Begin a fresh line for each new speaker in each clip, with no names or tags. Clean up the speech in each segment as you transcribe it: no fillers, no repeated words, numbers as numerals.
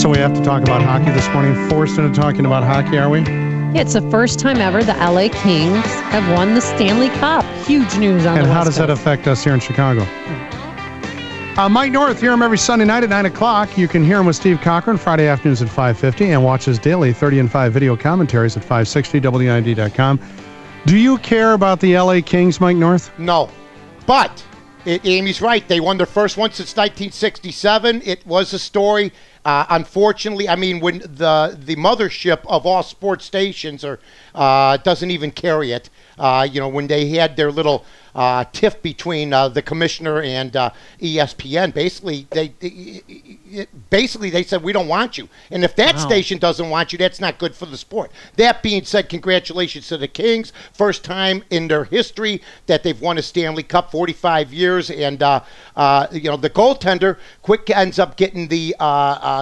So we have to talk about hockey this morning. Forced into talking about hockey, are we?
Yeah, it's the first time ever the LA Kings have won the Stanley Cup. Huge news on the West Coast.
And how does that affect us here in Chicago? Mike North, hear him every Sunday night at 9 o'clock. You can hear him with Steve Cochran Friday afternoons at 5:50 and watch his daily 30 and 5 video commentaries at 560 WIND.com. Do you care about the LA Kings, Mike North?
No. But Amy's right. They won their first one since 1967. It was a story. Unfortunately, I mean, when the mothership of all sports stations doesn't even carry it, when they had their little tiff between the commissioner and ESPN, basically they said, we don't want you. And if that station doesn't want you, that's not good for the sport. That being said, congratulations to the Kings. First time in their history that they've won a Stanley Cup, 45 years. And, the goaltender, Quick, ends up getting the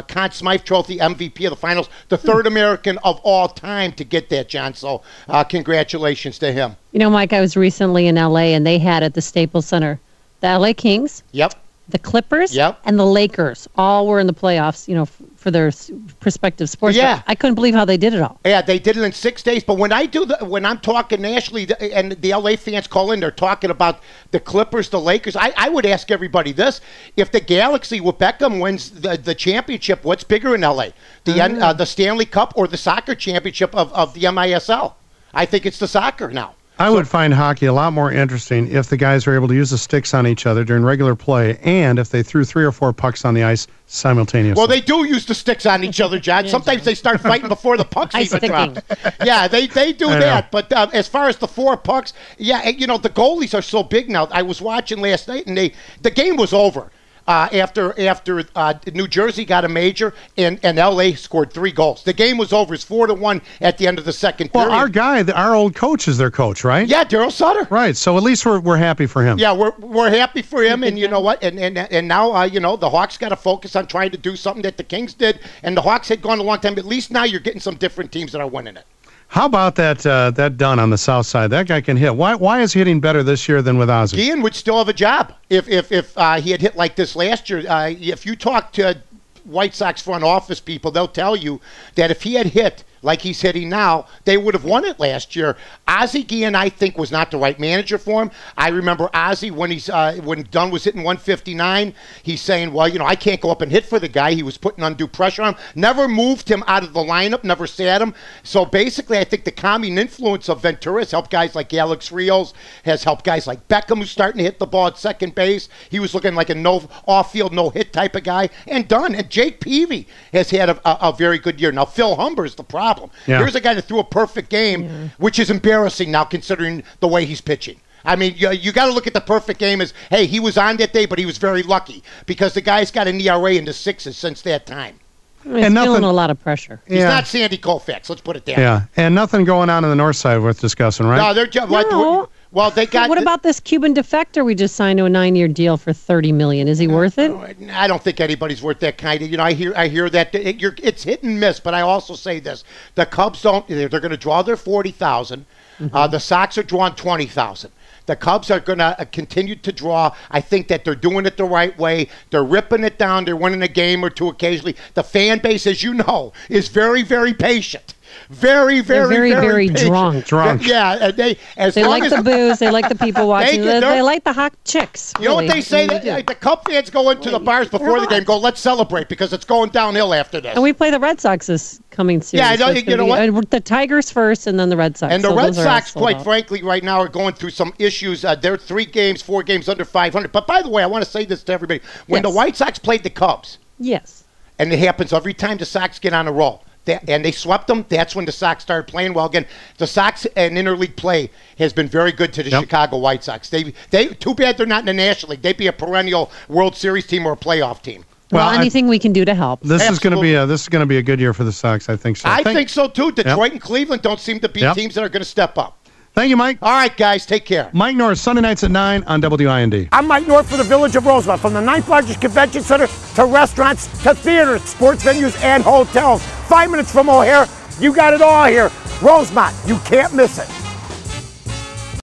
Conn Smythe Trophy MVP of the finals, the third American of all time to get that, John. So congratulations to him.
You know, Mike, I was recently in L.A., and they had at the Staples Center the L.A. Kings, the Clippers, and the Lakers. All were in the playoffs, for their respective sports.
Yeah.
I couldn't believe how they did it all.
Yeah, they did it in 6 days. But when I'm talking nationally, and the L.A. fans call in, they're talking about the Clippers, the Lakers. I would ask everybody this. If the Galaxy with Beckham wins the championship, what's bigger in L.A.? The Stanley Cup or the soccer championship of the MISL? I think it's the soccer now.
I would find hockey a lot more interesting if the guys were able to use the sticks on each other during regular play and if they threw 3 or 4 pucks on the ice simultaneously.
Well, they do use the sticks on each other, John. Sometimes they start fighting before the pucks even drop. Yeah, they do that. But as far as the 4 pucks, the goalies are so big now. I was watching last night, and the game was over. After New Jersey got a major and L.A. scored 3 goals. The game was over. It's 4-1 at the end of the second period.
Well, our old coach is their coach, right?
Yeah, Daryl Sutter.
Right, so at least we're happy for him.
Yeah, we're happy for him, and you know what? And now, the Hawks got to focus on trying to do something that the Kings did, and the Hawks had gone a long time. At least now you're getting some different teams that are winning it.
How about that Dunn on the south side? That guy can hit. Why is he hitting better this year than with Ozzy?
Ian would still have a job if he had hit like this last year. If you talk to White Sox front office people, they'll tell you that if he had hit like he's hitting now, they would have won it last year. Ozzie Guillen, I think, was not the right manager for him. I remember Ozzie when Dunn was hitting 159, he's saying, well, I can't go up and hit for the guy. He was putting undue pressure on him. Never moved him out of the lineup, never sat him. So basically, I think the calming influence of Ventura has helped guys like Alex Rios, has helped guys like Beckham, who's starting to hit the ball at second base. He was looking like a off-field, no-hit type of guy. And Dunn, and Jake Peavy has had a very good year. Now, Phil Humber is the problem. Yeah. Here's a guy that threw a perfect game, which is embarrassing now considering the way he's pitching. I mean, you got to look at the perfect game as, hey, he was on that day, but he was very lucky because the guy's got an ERA in the 6s since that time.
He's feeling a lot of pressure.
He's not Sandy Koufax, let's put it that way.
Yeah, and nothing going on the north side worth discussing, right?
No, they're just...
No.
Well, they got.
What about this Cuban defector we just signed to a 9-year deal for $30 million? Is he worth it?
I don't think anybody's worth that kind of. I hear that it's hit and miss. But I also say this: the Cubs don't. They're going to draw their 40,000. The Sox are drawing 20,000. The Cubs are going to continue to draw. I think that they're doing it the right way. They're ripping it down. They're winning a game or two occasionally. The fan base, as you know, is very, very patient. Very
drunk.
Yeah, they
like the booze. They like the people watching. They like the hot chicks.
You know what they say? The Cub fans go into the bars before the game. Go, let's celebrate because it's going downhill after this.
And we play the Red Sox this coming series.
Yeah, you know what?
The Tigers first, and then the Red Sox.
And the Red Sox, quite frankly, right now are going through some issues. They're 4 games under 500. But by the way, I want to say this to everybody: when the White Sox played the Cubs, and it happens every time the Sox get on a roll. And they swept them. That's when the Sox started playing well again. The Sox and interleague play has been very good to the Chicago White Sox. They too bad they're not in the National League. They'd be a perennial World Series team or a playoff team.
Well, anything we can do to help.
This is going to be a good year for the Sox. I think so.
I think so too. Detroit and Cleveland don't seem to be teams that are going to step up.
Thank you, Mike.
All right, guys, take care.
Mike North, Sunday nights at 9 on WIND.
I'm Mike North for the Village of Rosemont. From the 9th largest convention center to restaurants to theaters, sports venues, and hotels. 5 minutes from O'Hare, you got it all here. Rosemont, you can't miss it.